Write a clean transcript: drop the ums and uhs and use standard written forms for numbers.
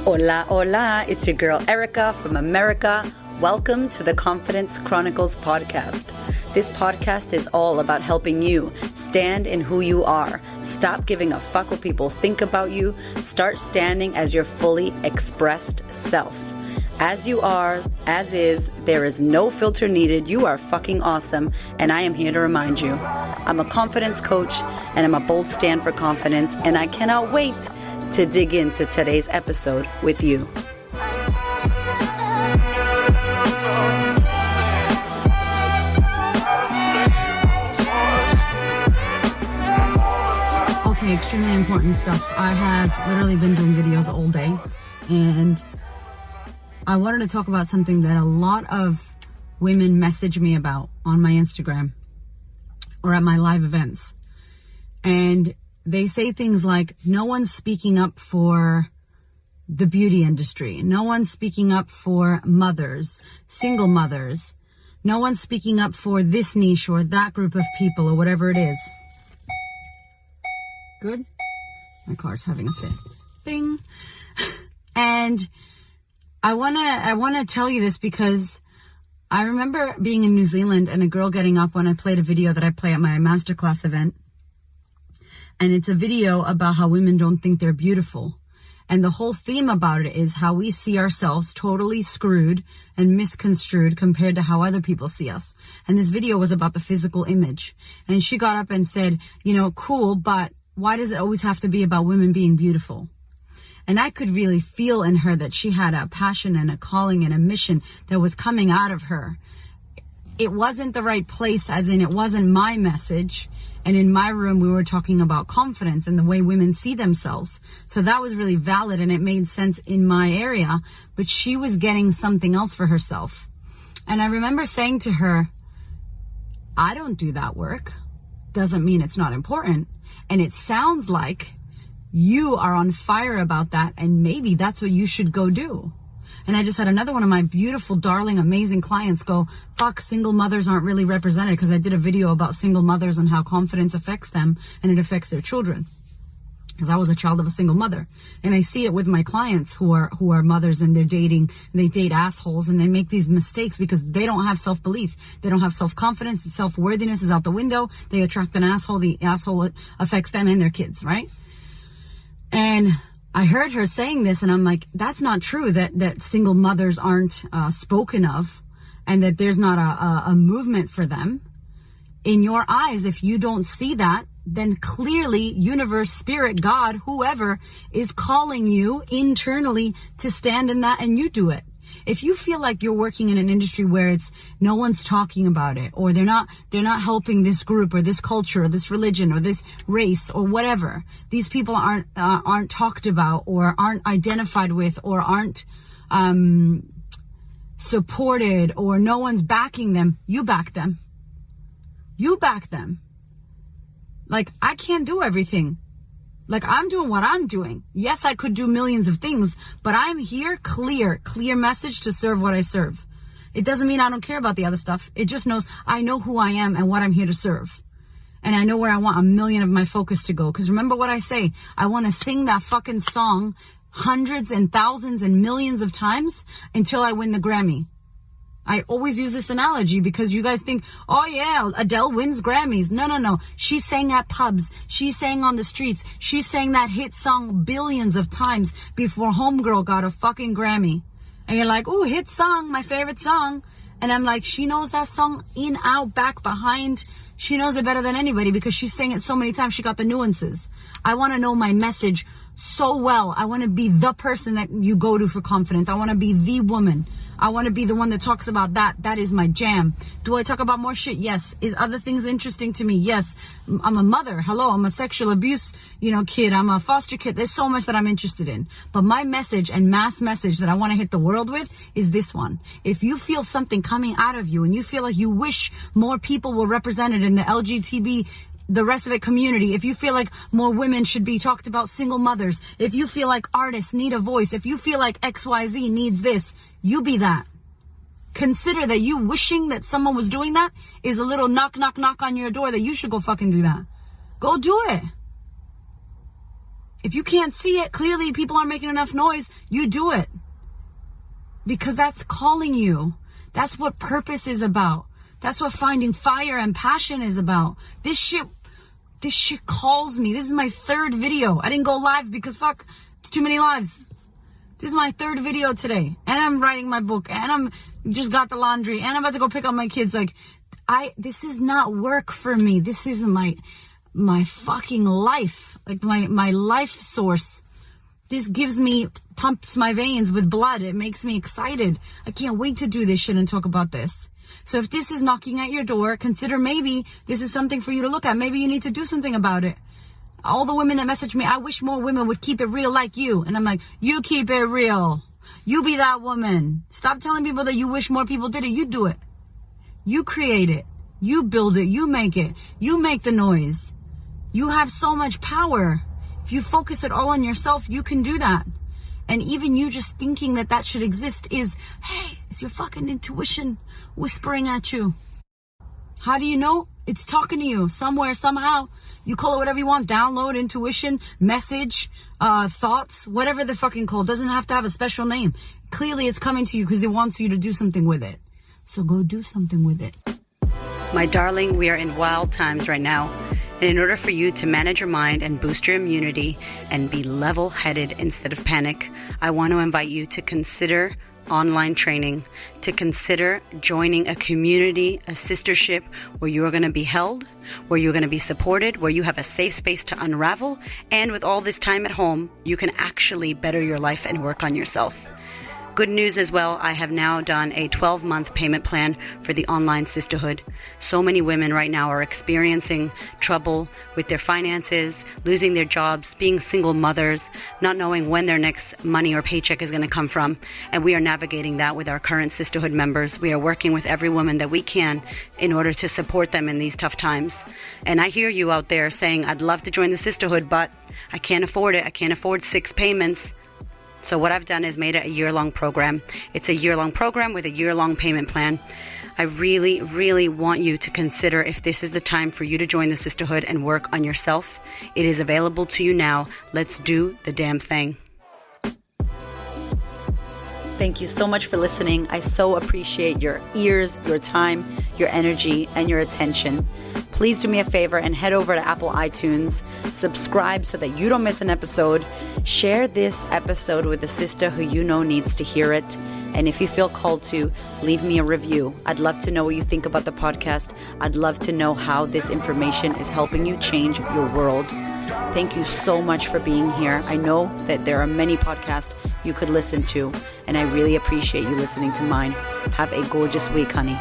Hola, hola, it's your girl Erica from America. Welcome to the Confidence Chronicles podcast. This podcast is all about helping you stand in who you are. Stop giving a fuck what people think about you. Start standing as your fully expressed self. As you are, as is, there is no filter needed. You are fucking awesome, and I am here to remind you. I'm a confidence coach, and I'm a bold stand for confidence, and I cannot wait to dig into today's episode with you. Okay, extremely important stuff. I have literally been doing videos all day, and I wanted to talk about something that a lot of women message me about on my Instagram or at my live events. And they say things like, no one's speaking up for the beauty industry. No one's speaking up for mothers, single mothers. No one's speaking up for this niche or that group of people or whatever it is. Good? My car's having a fit. Bing. And I wanna tell you this because I remember being in New Zealand and a girl getting up when I played a video that I play at my masterclass event. And it's a video about how women don't think they're beautiful. And the whole theme about it is how we see ourselves totally screwed and misconstrued compared to how other people see us. And this video was about the physical image. And she got up and said, cool, but why does it always have to be about women being beautiful? And I could really feel in her that she had a passion and a calling and a mission that was coming out of her. It wasn't the right place, as in it wasn't my message. And in my room, we were talking about confidence and the way women see themselves. So that was really valid and it made sense in my area. But she was getting something else for herself. And I remember saying to her, I don't do that work. Doesn't mean it's not important. And it sounds like you are on fire about that. And maybe that's what you should go do. And I just had another one of my beautiful, darling, amazing clients go, fuck, single mothers aren't really represented, because I did a video about single mothers and how confidence affects them and it affects their children. Because I was a child of a single mother. And I see it with my clients who are mothers and they're dating, and they date assholes and they make these mistakes because they don't have self-belief. They don't have self-confidence. Self-worthiness is out the window. They attract an asshole. The asshole affects them and their kids, right? And I heard her saying this and I'm like, that's not true, that single mothers aren't spoken of and that there's not a movement for them. In your eyes, if you don't see that, then clearly universe, spirit, God, whoever is calling you internally to stand in that, and you do it. If you feel like you're working in an industry where it's no one's talking about it, or they're not helping this group or this culture or this religion or this race or whatever, these people aren't talked about or aren't identified with or aren't supported, or no one's backing them, you back them. You back them. Like, I can't do everything. Like, I'm doing what I'm doing. Yes, I could do millions of things, but I'm here, clear message to serve what I serve. It doesn't mean I don't care about the other stuff. It just knows I know who I am and what I'm here to serve. And I know where I want 1 million of my focus to go. Because remember what I say, I want to sing that fucking song hundreds and thousands and millions of times until I win the Grammy. I always use this analogy because you guys think, oh yeah, Adele wins Grammys. No. She sang at pubs. She sang on the streets. She sang that hit song billions of times before Homegirl got a fucking Grammy. And you're like, ooh, hit song, my favorite song. And I'm like, she knows that song in, out, back, behind. She knows it better than anybody because she sang it so many times. She got the nuances. I want to know my message so well. I want to be the person that you go to for confidence. I want to be the woman. I want to be the one that talks about that. That is my jam. Do I talk about more shit? Yes. Is other things interesting to me? Yes. I'm a mother. Hello. I'm a sexual abuse, kid. I'm a foster kid. There's so much that I'm interested in. But my message and mass message that I want to hit the world with is this one. If you feel something coming out of you and you feel like you wish more people were represented in the LGBT, the rest of it community, if you feel like more women should be talked about, single mothers, if you feel like artists need a voice, if you feel like XYZ needs this, you be that. Consider that you wishing that someone was doing that is a little knock, knock, knock on your door that you should go fucking do that. Go do it. If you can't see it, clearly people aren't making enough noise, you do it. Because that's calling you. That's what purpose is about. That's what finding fire and passion is about. This shit calls me. This is my 3rd video. I didn't go live because fuck, it's too many lives. This is my 3rd video today. And I'm writing my book. And I'm just got the laundry. And I'm about to go pick up my kids. Like, this is not work for me. This is my fucking life. Like my life source. This pumps my veins with blood. It makes me excited. I can't wait to do this shit and talk about this. So if this is knocking at your door, consider maybe this is something for you to look at. Maybe you need to do something about it. All the women that message me, I wish more women would keep it real like you. And I'm like, you keep it real. You be that woman. Stop telling people that you wish more people did it. You do it. You create it. You build it. You make it. You make the noise. You have so much power. If you focus it all on yourself, you can do that. And even you just thinking that should exist is, hey, it's your fucking intuition whispering at you. How do you know? It's talking to you somewhere, somehow. You call it whatever you want. Download, intuition, message, thoughts, whatever the fucking call. It doesn't have to have a special name. Clearly it's coming to you because it wants you to do something with it. So go do something with it. My darling, we are in wild times right now. And in order for you to manage your mind and boost your immunity and be level-headed instead of panic, I want to invite you to consider online training, to consider joining a community, a sistership where you are going to be held, where you're going to be supported, where you have a safe space to unravel, and with all this time at home, you can actually better your life and work on yourself. Good news as well, I have now done a 12-month payment plan for the online sisterhood. So many women right now are experiencing trouble with their finances, losing their jobs, being single mothers, not knowing when their next money or paycheck is going to come from. And we are navigating that with our current sisterhood members. We are working with every woman that we can in order to support them in these tough times. And I hear you out there saying, I'd love to join the sisterhood, but I can't afford it. I can't afford 6 payments. So what I've done is made it a year-long program. It's a year-long program with a year-long payment plan. I really, really want you to consider if this is the time for you to join the sisterhood and work on yourself. It is available to you now. Let's do the damn thing. Thank you so much for listening. I so appreciate your ears, your time, your energy, and your attention. Please do me a favor and head over to Apple iTunes, subscribe so that you don't miss an episode, share this episode with a sister who you know needs to hear it, and if you feel called to, leave me a review. I'd love to know what you think about the podcast. I'd love to know how this information is helping you change your world. Thank you so much for being here. I know that there are many podcasts you could listen to, and I really appreciate you listening to mine. Have a gorgeous week, honey.